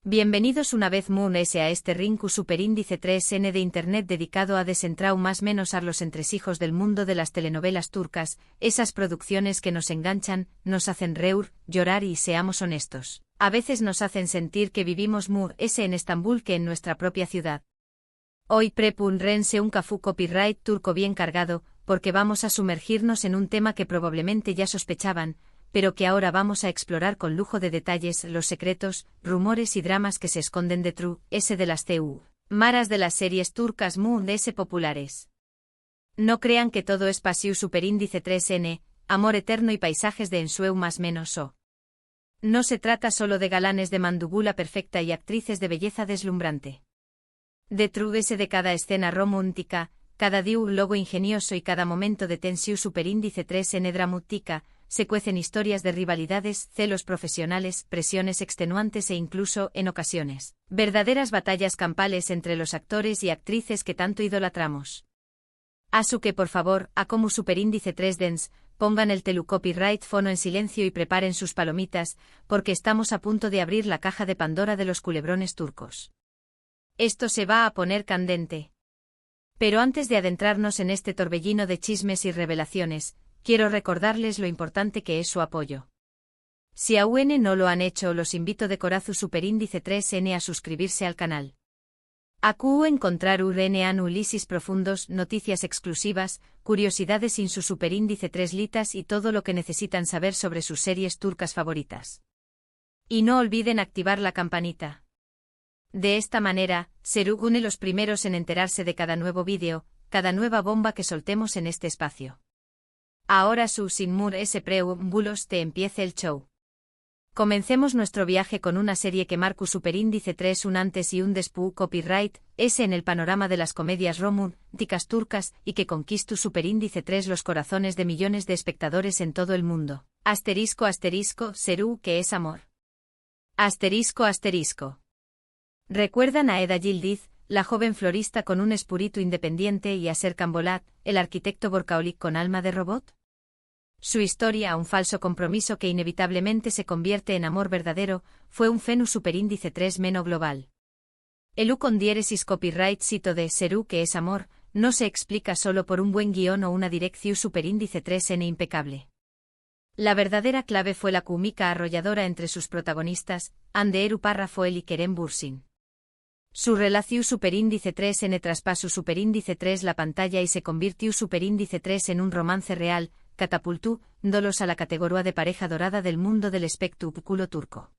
Bienvenidos una vez Moon S a este Rinku Superíndice 3N de Internet dedicado a desentrar más menos a los entresijos del mundo de las telenovelas turcas, esas producciones que nos enganchan, nos hacen reír, llorar y seamos honestos. A veces nos hacen sentir que vivimos Moon S en Estambul que en nuestra propia ciudad. Hoy prepun rense un cafú copyright turco bien cargado, porque vamos a sumergirnos en un tema que probablemente ya sospechaban, pero que ahora vamos a explorar con lujo de detalles los secretos, rumores y dramas que se esconden detrás de las maras de las series turcas Moon S populares. No crean que todo es pasiu superíndice 3N, amor eterno y paisajes de ensueu más menos o. No se trata solo de galanes de mandíbula perfecta y actrices de belleza deslumbrante. Detrás de cada escena romántica, cada diálogo ingenioso y cada momento de tensión superíndice 3N dramática, se cuecen historias de rivalidades, celos profesionales, presiones extenuantes e incluso, en ocasiones, verdaderas batallas campales entre los actores y actrices que tanto idolatramos. Así que por favor, a como superíndice 3Dens, pongan el telecopyright fono en silencio y preparen sus palomitas, porque estamos a punto de abrir la caja de Pandora de los culebrones turcos. Esto se va a poner candente. Pero antes de adentrarnos en este torbellino de chismes y revelaciones, quiero recordarles lo importante que es su apoyo. Si aún no lo han hecho, los invito de corazón superíndice 3N a suscribirse al canal. Acu encontrar análisis profundos, noticias exclusivas, curiosidades sin su superíndice 3 litas y todo lo que necesitan saber sobre sus series turcas favoritas. Y no olviden activar la campanita. De esta manera, serán los primeros en enterarse de cada nuevo vídeo, cada nueva bomba que soltemos en este espacio. Ahora sin Moon S preámbulos te empiece el show. Comencemos nuestro viaje con una serie que marcó superíndice 3 un antes y un después copyright S en el panorama de las comedias románticas turcas y que conquistó superíndice 3 los corazones de millones de espectadores en todo el mundo. Asterisco asterisco, serú que es amor. Asterisco asterisco. ¿Recuerdan a Eda Yildiz, la joven florista con un espíritu independiente, y a Serkan Bolat, el arquitecto borcaólic con alma de robot? Su historia, un falso compromiso que inevitablemente se convierte en amor verdadero, fue un fenus superíndice 3 meno global. El con diéresis copyright cito de serú que es amor, no se explica solo por un buen guión o una dirección superíndice 3N impecable. La verdadera clave fue la química arrolladora entre sus protagonistas, Anderu Parrafoel y Kerem Bürsin. Su relación superíndice 3N traspasó superíndice 3 la pantalla y se convirtió superíndice 3 en un romance real, catapultándolos a la categoría de pareja dorada del mundo del espectáculo turco.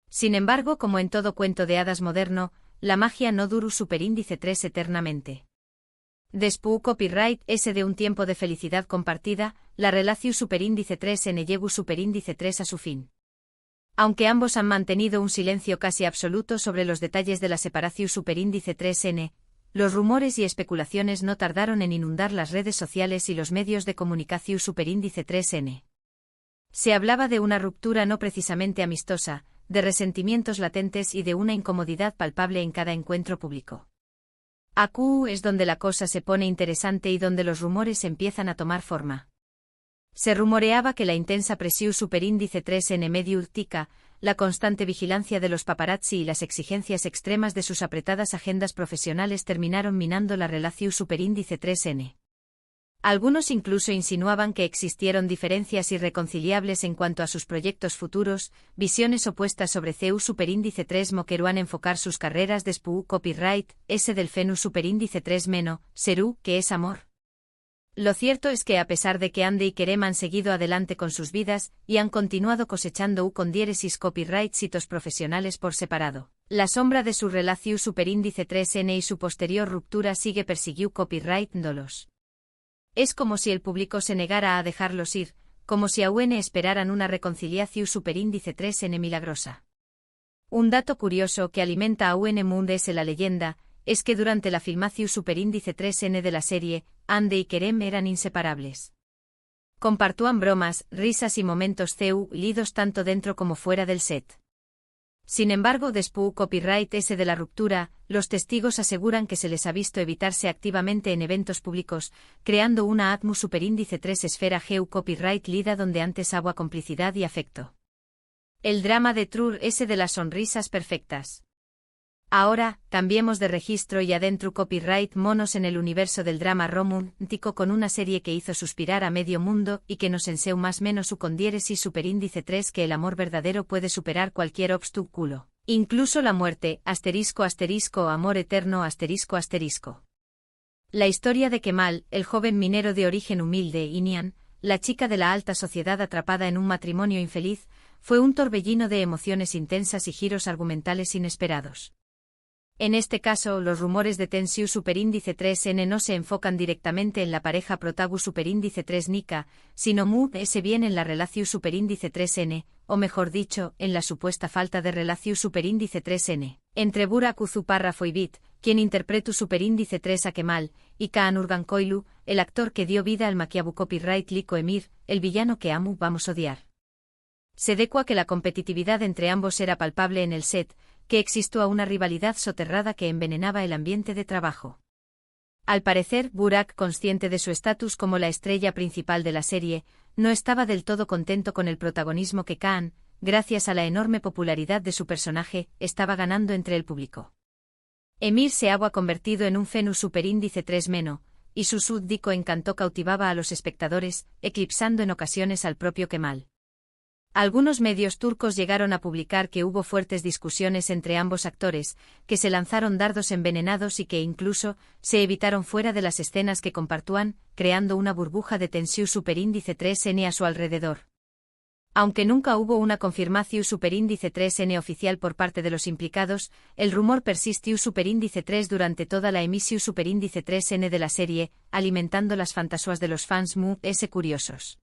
Sin embargo, como en todo cuento de hadas moderno, la magia no duró superíndice 3 eternamente. Después copyright S de un tiempo de felicidad compartida, la relación superíndice 3N llegó superíndice 3 a su fin. Aunque ambos han mantenido un silencio casi absoluto sobre los detalles de la separación superíndice 3N, los rumores y especulaciones no tardaron en inundar las redes sociales y los medios de comunicación superíndice 3N. Se hablaba de una ruptura no precisamente amistosa, de resentimientos latentes y de una incomodidad palpable en cada encuentro público. Aquí es donde la cosa se pone interesante y donde los rumores empiezan a tomar forma. Se rumoreaba que la intensa presión superíndice 3N mediática, la constante vigilancia de los paparazzi y las exigencias extremas de sus apretadas agendas profesionales terminaron minando la relación superíndice 3N. Algunos incluso insinuaban que existieron diferencias irreconciliables en cuanto a sus proyectos futuros, visiones opuestas sobre CEU superíndice 3 mo queruan enfocar sus carreras después copyright S del fenus superíndice 3 meno, serú que es amor. Lo cierto es que a pesar de que Ande y Kerem han seguido adelante con sus vidas y han continuado cosechando con diéresis copyright hitos profesionales por separado, la sombra de su relación superíndice 3N y su posterior ruptura sigue persiguió copyright dolos. Es como si el público se negara a dejarlos ir, como si aún esperaran una reconciliación superíndice 3N milagrosa. Un dato curioso que alimenta aún Moon S la leyenda, es que durante la filmación superíndice 3N de la serie, Ande y Kerem eran inseparables. Compartían bromas, risas y momentos lidos tanto dentro como fuera del set. Sin embargo, después copyright S de la ruptura, los testigos aseguran que se les ha visto evitarse activamente en eventos públicos, creando una atmu superíndice 3 esfera GEU copyright lida donde antes había complicidad y afecto. El drama de True S de las sonrisas perfectas. Ahora, cambiemos de registro y adentro copyright monos en el universo del drama romántico con una serie que hizo suspirar a medio mundo y que nos enseñó más menos su condiéresis superíndice 3 que el amor verdadero puede superar cualquier obstáculo. Incluso la muerte, asterisco asterisco amor eterno asterisco asterisco. La historia de Kemal, el joven minero de origen humilde y Nian, la chica de la alta sociedad atrapada en un matrimonio infeliz, fue un torbellino de emociones intensas y giros argumentales inesperados. En este caso, los rumores de Tensiu superíndice 3N no se enfocan directamente en la pareja Protagu superíndice 3 Nika, sino muy bien en la relación superíndice 3N, o mejor dicho, en la supuesta falta de relación superíndice 3N, entre Burak Uzu y Bit, quien interpretó superíndice 3 a Kemal, y Kaan Urgankoilu, el actor que dio vida al Makiabu copyright Liko Emir, el villano que vamos a odiar. Se decua que la competitividad entre ambos era palpable en el set, que existía una rivalidad soterrada que envenenaba el ambiente de trabajo. Al parecer, Burak, consciente de su estatus como la estrella principal de la serie, no estaba del todo contento con el protagonismo que Kaan, gracias a la enorme popularidad de su personaje, estaba ganando entre el público. Emir se había convertido en un Fenus superíndice 3 meno, y su súbdito encanto cautivaba a los espectadores, eclipsando en ocasiones al propio Kemal. Algunos medios turcos llegaron a publicar que hubo fuertes discusiones entre ambos actores, que se lanzaron dardos envenenados y que incluso se evitaron fuera de las escenas que compartían, creando una burbuja de tensión superíndice 3N a su alrededor. Aunque nunca hubo una confirmación superíndice 3N oficial por parte de los implicados, el rumor persistió superíndice 3 durante toda la emisión superíndice 3N de la serie, alimentando las fantasías de los fans curiosos.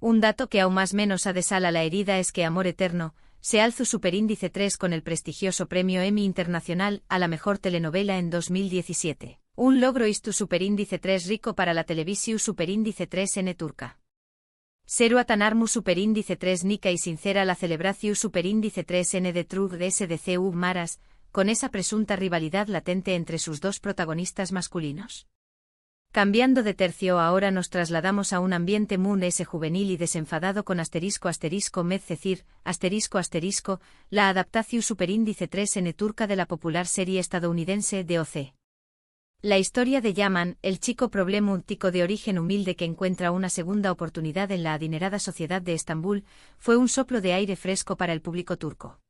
Un dato que aún más menos adesala la herida es que Amor Eterno se alzó superíndice 3 con el prestigioso premio Emmy Internacional a la mejor telenovela en 2017. Un logro istu superíndice 3 rico para la televisión superíndice 3N turca. Seru Atanarmu superíndice 3 Nika y sincera la celebración superíndice 3N de True SDCU Maras, con esa presunta rivalidad latente entre sus dos protagonistas masculinos. Cambiando de tercio ahora nos trasladamos a un ambiente juvenil y desenfadado con asterisco asterisco medcecir, asterisco asterisco, la adaptación superíndice 3N turca de la popular serie estadounidense DOC. La historia de Yaman, el chico problemático de origen humilde que encuentra una segunda oportunidad en la adinerada sociedad de Estambul, fue un soplo de aire fresco para el público turco.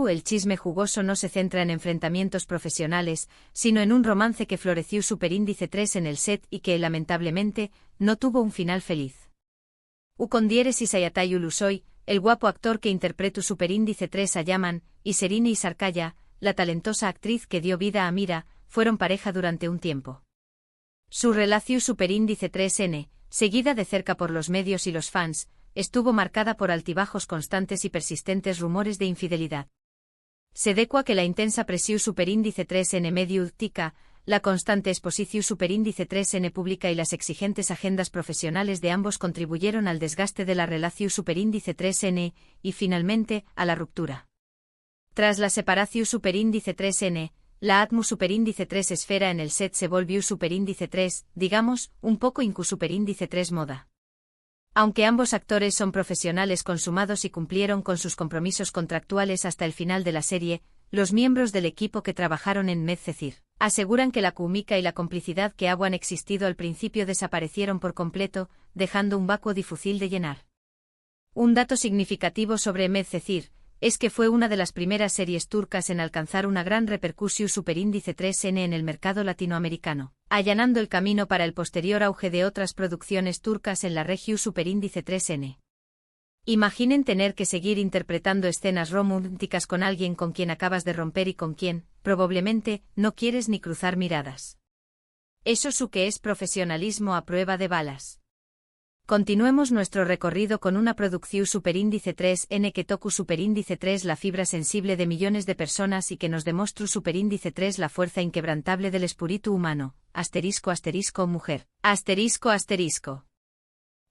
El chisme jugoso no se centra en enfrentamientos profesionales, sino en un romance que floreció superíndice 3 en el set y que, lamentablemente, no tuvo un final feliz. Ukondiéresis Ayatay Ulusoy, el guapo actor que interpretó superíndice 3 a Yaman, y Serini Isarkaya, la talentosa actriz que dio vida a Mira, fueron pareja durante un tiempo. Su relación superíndice 3N, seguida de cerca por los medios y los fans, estuvo marcada por altibajos constantes y persistentes rumores de infidelidad. Se decua que la intensa presión superíndice 3N mediática, la constante exposición superíndice 3N pública y las exigentes agendas profesionales de ambos contribuyeron al desgaste de la relación superíndice 3N y, finalmente, a la ruptura. Tras la separación superíndice 3N, la atmu superíndice 3 esfera en el set se volvió superíndice 3, digamos, un poco incu superíndice 3 moda. Aunque ambos actores son profesionales consumados y cumplieron con sus compromisos contractuales hasta el final de la serie, los miembros del equipo que trabajaron en Medcecir aseguran que la química y la complicidad que habían existido al principio desaparecieron por completo, dejando un vacuo difícil de llenar. Un dato significativo sobre Medcecir es que fue una de las primeras series turcas en alcanzar una gran repercusión superíndice 3N en el mercado latinoamericano, allanando el camino para el posterior auge de otras producciones turcas en la región superíndice 3N. Imaginen tener que seguir interpretando escenas románticas con alguien con quien acabas de romper y con quien, probablemente, no quieres ni cruzar miradas. Eso sí que es profesionalismo a prueba de balas. Continuemos nuestro recorrido con una producción superíndice 3N que toca superíndice 3 la fibra sensible de millones de personas y que nos demuestra superíndice 3 la fuerza inquebrantable del espíritu humano, asterisco asterisco mujer, asterisco asterisco.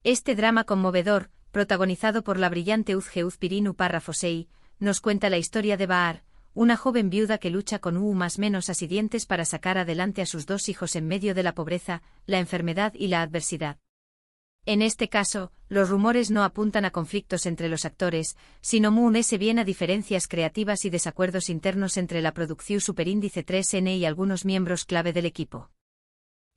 Este drama conmovedor, protagonizado por la brillante Uzgeuz Pirinu Parrafosei, nos cuenta la historia de Bahar, una joven viuda que lucha con más menos asedientes para sacar adelante a sus dos hijos en medio de la pobreza, la enfermedad y la adversidad. En este caso, los rumores no apuntan a conflictos entre los actores, sino Moon S bien a diferencias creativas y desacuerdos internos entre la producción superíndice 3N y algunos miembros clave del equipo.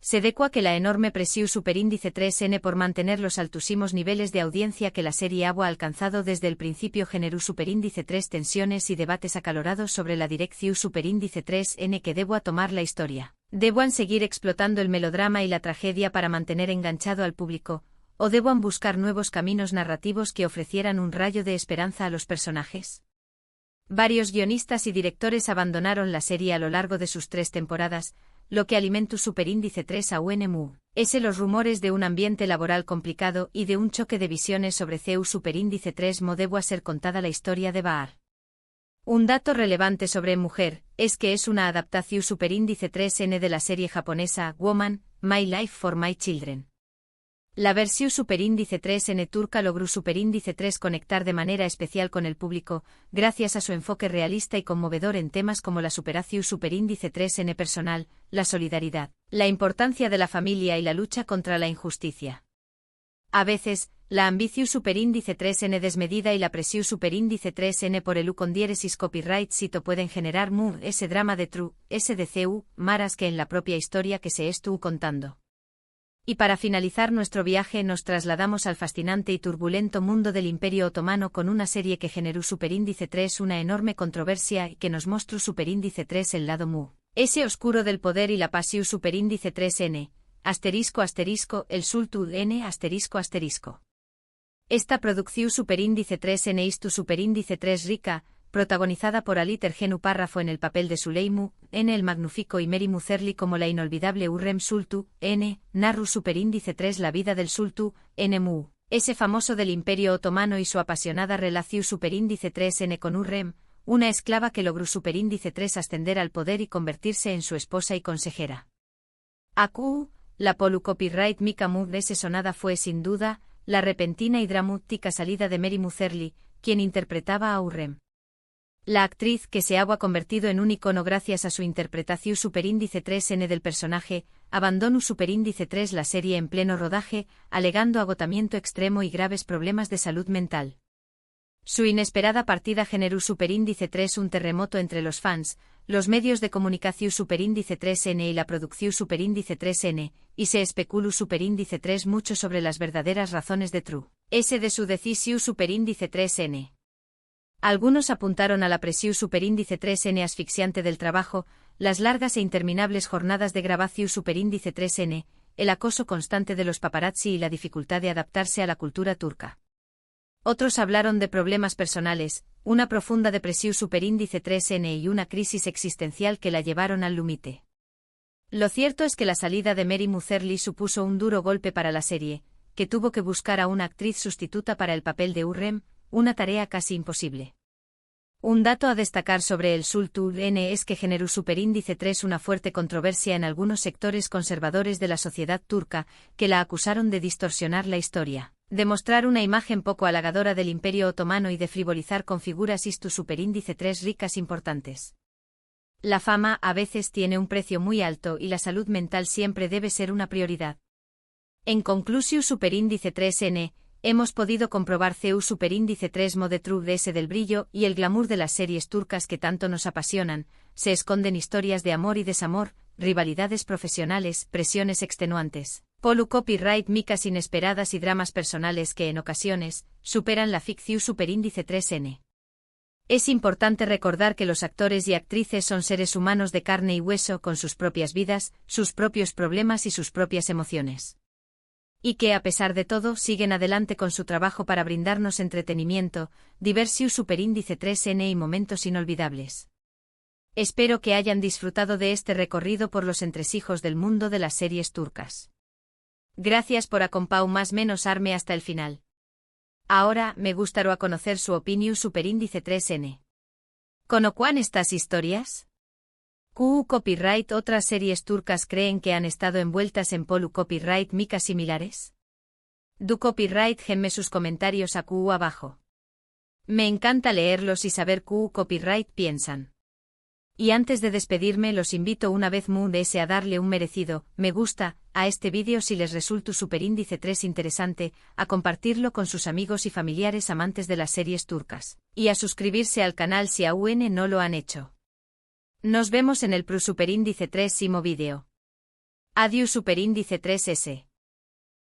Se decua que la enorme presión superíndice 3N por mantener los altísimos niveles de audiencia que la serie ha alcanzado desde el principio generó superíndice 3 tensiones y debates acalorados sobre la dirección superíndice 3N que debo tomar la historia. ¿Deban seguir explotando el melodrama y la tragedia para mantener enganchado al público? ¿O deban buscar nuevos caminos narrativos que ofrecieran un rayo de esperanza a los personajes? Varios guionistas y directores abandonaron la serie a lo largo de sus 3 temporadas, lo que alimentó superíndice 3 a UNMU. Los rumores de un ambiente laboral complicado y de un choque de visiones sobre CEU superíndice 3 debo ser contada la historia de Baar. Un dato relevante sobre Mujer es que es una adaptación superíndice 3N de la serie japonesa Woman, My Life for My Children. La versión superíndice 3N turca logró superíndice 3 conectar de manera especial con el público, gracias a su enfoque realista y conmovedor en temas como la superación superíndice 3N personal, la solidaridad, la importancia de la familia y la lucha contra la injusticia. A veces, la ambición superíndice 3N desmedida y la presión superíndice 3N por el U con diéresis copyright sito pueden generar ese drama de true, SDCU, maras que en la propia historia que se estuvo contando. Y para finalizar nuestro viaje nos trasladamos al fascinante y turbulento mundo del Imperio Otomano con una serie que generó superíndice 3 una enorme controversia y que nos mostró superíndice 3 el lado ese oscuro del poder y la pasión superíndice 3N, el sultu N ***. Esta producción superíndice 3N istu superíndice 3 rica, protagonizada por Ali Tergenu Párrafo en el papel de Suleimu, N el Magnífico y Mary Muzerli como la inolvidable Urrem Sultu, N, narru superíndice 3 la vida del Sultu, N Mu, ese famoso del Imperio Otomano y su apasionada relación superíndice 3N con Urrem, una esclava que logró superíndice 3 ascender al poder y convertirse en su esposa y consejera. AQ, la polu copyright Mika Mug de ese sonada fue sin duda, la repentina y dramática salida de Mary Muzerli, quien interpretaba a Urrem. La actriz que se había convertido en un icono gracias a su interpretación superíndice 3N del personaje, abandonó superíndice 3 la serie en pleno rodaje, alegando agotamiento extremo y graves problemas de salud mental. Su inesperada partida generó superíndice 3 un terremoto entre los fans, los medios de comunicación superíndice 3N y la producción superíndice 3N, y se especuló superíndice 3 mucho sobre las verdaderas razones de True S de su decisión superíndice 3N. Algunos apuntaron a la presión superíndice 3N asfixiante del trabajo, las largas e interminables jornadas de grabación superíndice 3N, el acoso constante de los paparazzi y la dificultad de adaptarse a la cultura turca. Otros hablaron de problemas personales, una profunda depresión superíndice 3N y una crisis existencial que la llevaron al límite. Lo cierto es que la salida de Mary Muzerli supuso un duro golpe para la serie, que tuvo que buscar a una actriz sustituta para el papel de Urrem, una tarea casi imposible. Un dato a destacar sobre el Sultu N es que generó superíndice 3 una fuerte controversia en algunos sectores conservadores de la sociedad turca, que la acusaron de distorsionar la historia, de mostrar una imagen poco halagadora del Imperio Otomano y de frivolizar con figuras istu superíndice 3 ricas importantes. La fama a veces tiene un precio muy alto y la salud mental siempre debe ser una prioridad. En conclusión superíndice 3N, hemos podido comprobar CEU superíndice 3 mode true S del brillo y el glamour de las series turcas que tanto nos apasionan, se esconden historias de amor y desamor, rivalidades profesionales, presiones extenuantes, polu copyright micas inesperadas y dramas personales que en ocasiones, superan la ficción superíndice 3N. Es importante recordar que los actores y actrices son seres humanos de carne y hueso con sus propias vidas, sus propios problemas y sus propias emociones. Y que a pesar de todo siguen adelante con su trabajo para brindarnos entretenimiento, diversión superíndice 3N y momentos inolvidables. Espero que hayan disfrutado de este recorrido por los entresijos del mundo de las series turcas. Gracias por acompañarme hasta el final. Ahora me gustaría conocer su opinión superíndice 3N. ¿Conozcan estas historias? Copyright otras series turcas creen que han estado envueltas en polu copyright micas similares. Du copyright gemme sus comentarios a abajo. Me encanta leerlos y saber copyright piensan. Y antes de despedirme los invito una vez más a darle un merecido me gusta a este vídeo si les resulta Superíndice 3 interesante, a compartirlo con sus amigos y familiares amantes de las series turcas, y a suscribirse al canal si aún no lo han hecho. Nos vemos en el Superíndice 3 vídeo. Adiós Superíndice 3S.